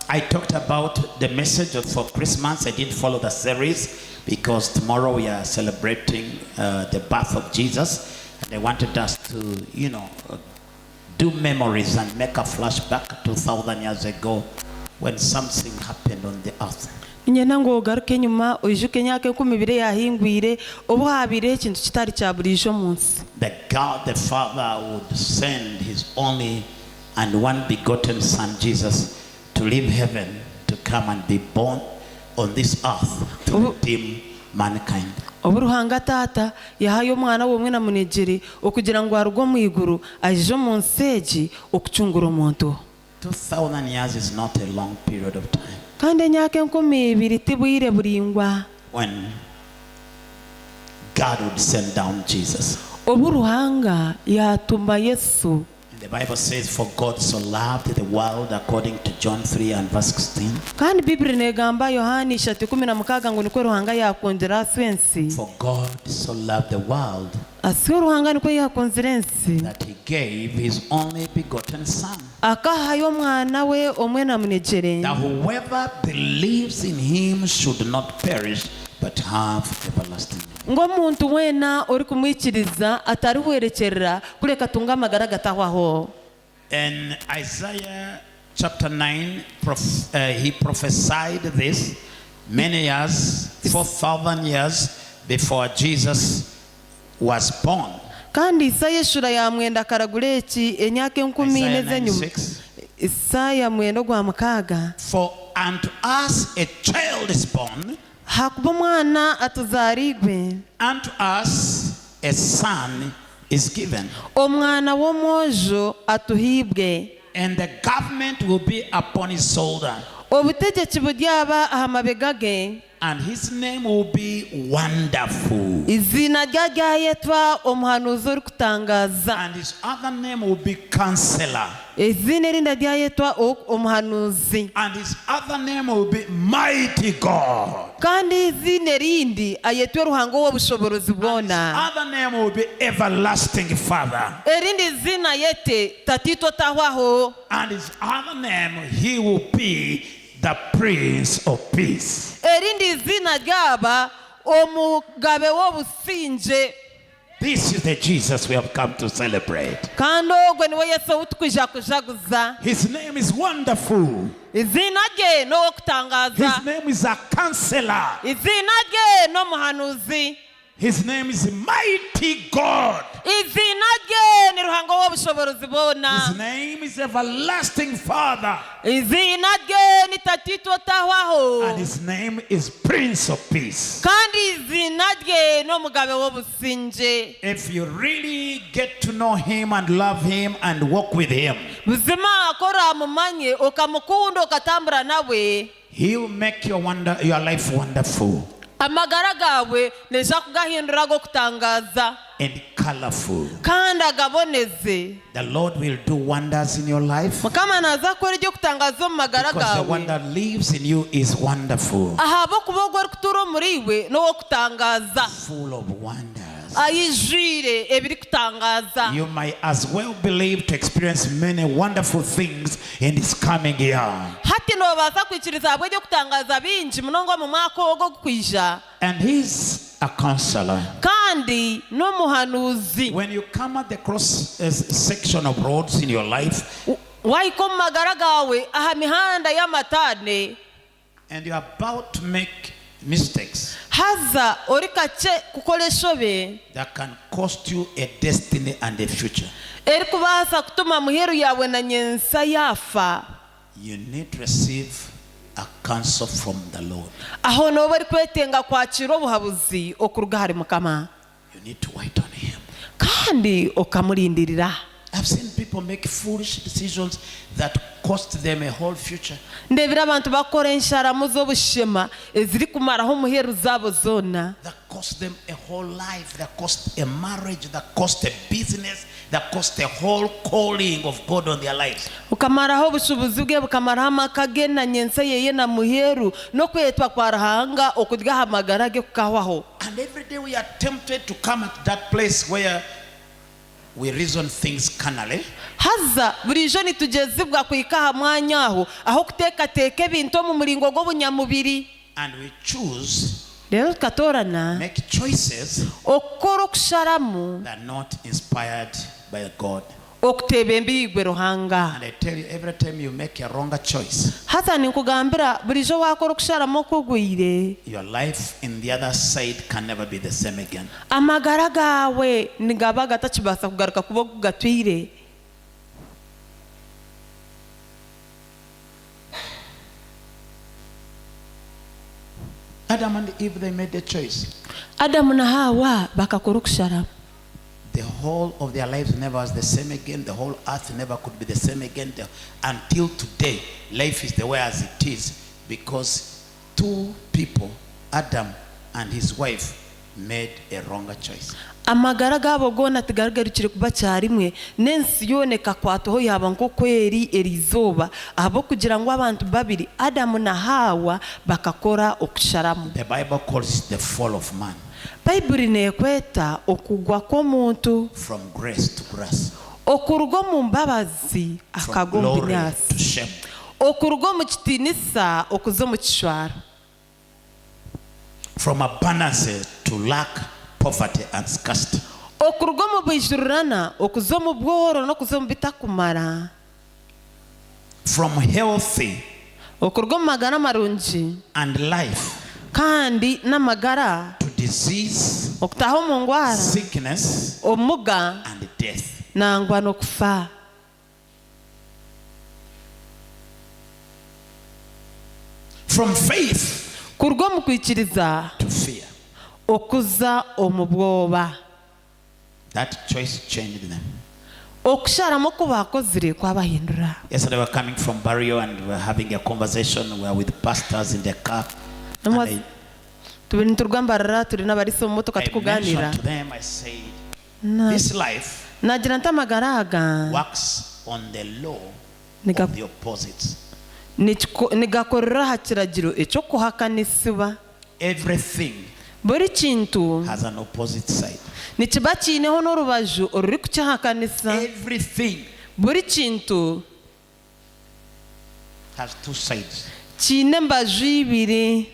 I talked about the message for Christmas. I didn't follow the series because tomorrow we are celebrating the birth of Jesus. And I wanted us to, do memories and make a flashback 2,000 years ago when something happened on the earth. Nyena ngo garuke nyuma ujuke nyake ku mibire yahingwire obo habire ikintu kitari cyaburijo munsi. That God the Father would send his only and one begotten Son Jesus to leave heaven to come and be born on this earth to redeem mankind. Oburuhanga tata yahaye umwana wo mwena munegere okugira ngo arugo mu iguru aje mu nseji okucungura omuntu. 2,000 years is not a long period of time. Kandi nyake nkumi ibiri tibwire buringwa. When God would send down Jesus. Oburuhanga yatumba Yesu. The Bible says, for God so loved the world, according to John 3 and verse 16. Kandi Biblia negamba Yohani 3:16 ngo niko ruhanga yakondera aswensi. For God so loved the world Asyo ruhanga niko yakonzirensi. that he gave his only begotten Son. Akahayo mwana we omwena munegere. That whoever believes in him should not perish but have everlasting life. Ngo muntu wena uri kumwikiriza atari werekerera kureka tunga amagara gatahwaho. In Isaiah chapter 9, he prophesied this many years, 4,000 years before Jesus was born. Kandi Isaiah shura ya mwenda karagureki enyake 10 nyuma. Isaiah mwenda gwa makaga. For unto us a child is born, hakuba mwana atuzarigwe. Unto us a son is given, omwana w'omwojo atuhibwe, and the government will be upon his shoulder, obutegetsi buryaba aha mabega ge, and his name will be Wonderful, izina ryayetwa omuhanuzi uri kutangaza, and his other name will be Counselor, izina erinda ryayetwa omuhanuzi, and his other name will be Mighty God, kandi izina erindi ayetwe ruhango w'obushoborozi bwona, other name will be Everlasting Father, erindi zina yete tatito tahwaho, and his other name he will be the Prince of Peace. erindi zina ryaba omugabe w'obusinje. This is the Jesus we have come to celebrate. Kandi ogwe niwe Yesu utukuje kujaguza. His name is Wonderful. Izina rye no kutangaza. His name is a Counselor. Izina rye no muhanuzi. His name is Mighty God. Izina rye ni ruhango w'obushoborozi bwona. His name is Everlasting Father. Izina rye ni tatito tahwaho. And his name is Prince of Peace. Kandi izina rye no mugabe w'obusinje. If you really get to know him and love him and walk with him, buzima akora mumanye okamukunda okatambura nawe, he will make your life wonderful. Amagara gawe neja kugahindura go kutangaza and colorful. kandi agaboneze. The Lord will do wonders in your life. Mukama naza kora iryo kutangaza mu magara gawe. Because the one that lives in you is wonderful. Ahabo kubogwa kuturo muriwe no kutangaza. Full of wonders. Ayijire ebiri kutangaza. You might as well believe to experience many wonderful things in this coming year. Hati no baza kwikiriza abwe ryo kutangaza binji munongo mu mwaka ogo kwija. And he's a counselor. Kandi no muhanuzi. When you come at the cross section of roads in your life, waiko magara gawe aha mihanda y'amatane, and you're about to make mistakes, haza orikache kukoleshobe that can cost you a destiny and a future. eri kubasa kutuma muheru yawe na nyensa yafa. You need to receive a counsel from the Lord. Aho no bari kwetenga kwakira obuhabuzi okuruga hari Mukama. You need to wait on him. Kandi okamulindirira. I've seen people make foolish decisions that cost them a whole future. Ndebira abantu bakora ensharamu z'obushema eziri kumaraho muheru zabo zona. That cost them a whole life, that cost a marriage, that cost a business, that cost a whole calling of God on their lives. Ukamaraho bushubuzi bwe bukamaraho amakage na nyensa yeye na muheru no kwetwa kwa rahanga okudya hamagara ge kukahwaho. And every day we are tempted to come at that place where we reason things carnally. haza burijo nitugezibwa kwikaha mwanya aho kutekateka ebintu mu muringo gw'obunyamubiri, And we choose, rero tukatorana make choices okukora okusharamu that are not inspired by God. okutebembirigwe ruhanga. And I tell you, every time you make a wrong choice, haza ninkugambira burijo wakora okusharamu okugwire, your life in the other side can never be the same again. amagara gawe nigaba gatakibasa kugaruka kuba kugatwire. Adam and Eve, they made a choice. Adamu na Hawa bakakora okusharamu. The whole of their lives never was the same again. The whole earth never could be the same again. Until today, life is the way as it is because two people, Adam and his wife, made a wrong choice. Amagara gabo gona tigargarukire kuba cyarimwe nensi yone kakwatoho yaba nko kweri erizoba abo kugira ngo abantu babiri Adamu na Hawa bakakora okusharamu. The Bible calls it the fall of man. Bible nekweta okugwa kw'omuntu From grace to grace. okurugwa mu mbabazi From akagomba glory imyasi, to shame. okurugwa mu kitinisa okuza mu kishwaro, From abundance to lack, poverty and scarcity. okurugwa mu bwijururana okuza mu bworo n'okuza mu bitakumara, From healthy okurugwa mu magara marungi and life kandi n'amagara to disease, okutaho mu ngwara, sickness omuga and death. nangwa n'okufa. From faith kurugwa mu kwikiriza to fear. okuza omu bwoba. That choice changed them. okusharamu ko bakozire kwabahindura. Yesterday we were coming from Barrio and we were having a conversation. We were with pastors in the car. And I tubiri nturwambarara turi n'abarisa mu motoka tukuganira. mentioned to them, I said, this life nagira nti amagara aga works on the law Nigga- of the opposites. nigakorera aha kiragiro ekyokuhakanisibwa. Everything buri kintu has an opposite side. nikiba kiineho n'orubaju oruri kukihakanisa. Everything buri kintu has two sides. kiine embaju ibiri.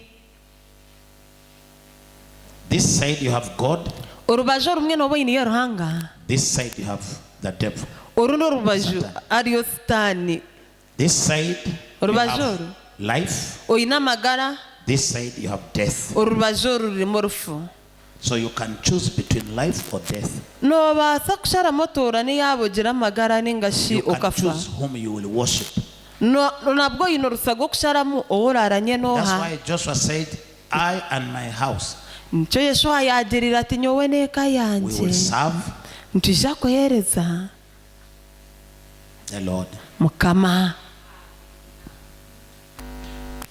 This side you have God. orubaju orumwe nooba oyineyo ruhanga, This side you have the devil. orundi orubaju ariyo sitaani. This side you Orubaju have oru life. oyine amagara, This side you have death. orubaju oru rurimu orufu. So you can choose between life or death. noobaasa kusharamu otoorane yaaba ogira amagara ningashi You can okafa. choose whom you will worship. nabwo oyine orusa rw'okusharamu owo oraranye That's nooha. why Joshua said, I and my house, nikyo yeshuwa yagirira ati nyowe n'eka we yanjye will serve ntija kuheereza the Lord. mukama.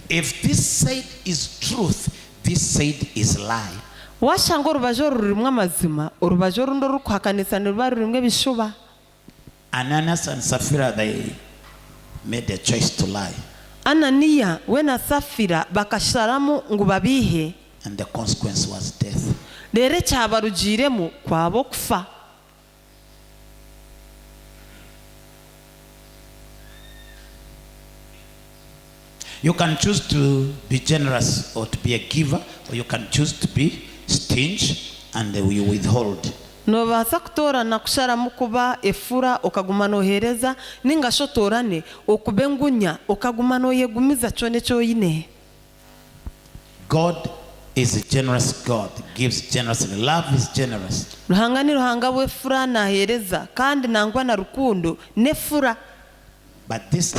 If this side is truth, this side is lie. washanga orubaju oru rurimu amazima, orubaju orundi orukuhakanisa niruba rurimu ebishuba. Ananias and Sapphira, they made a choice to lie. Ananiya we na Safira bakasharamu ngu babihe, And the consequence was death. rero ekyabarugiremu kwaba okufa. You can choose to be generous or to be a giver, or you can choose to be stingy and you withhold. noobaasa kutoorana kusharamu kuba efura okaguma nooheereza, ningashi otoorane okuba engunya okaguma nooyegumiza kyona ekyoyine. God is a generous God, gives generously. Love is generous. ruhanga ni ruhanga bw'efura naheereza kandi nangwa na rukundo n'efura. But this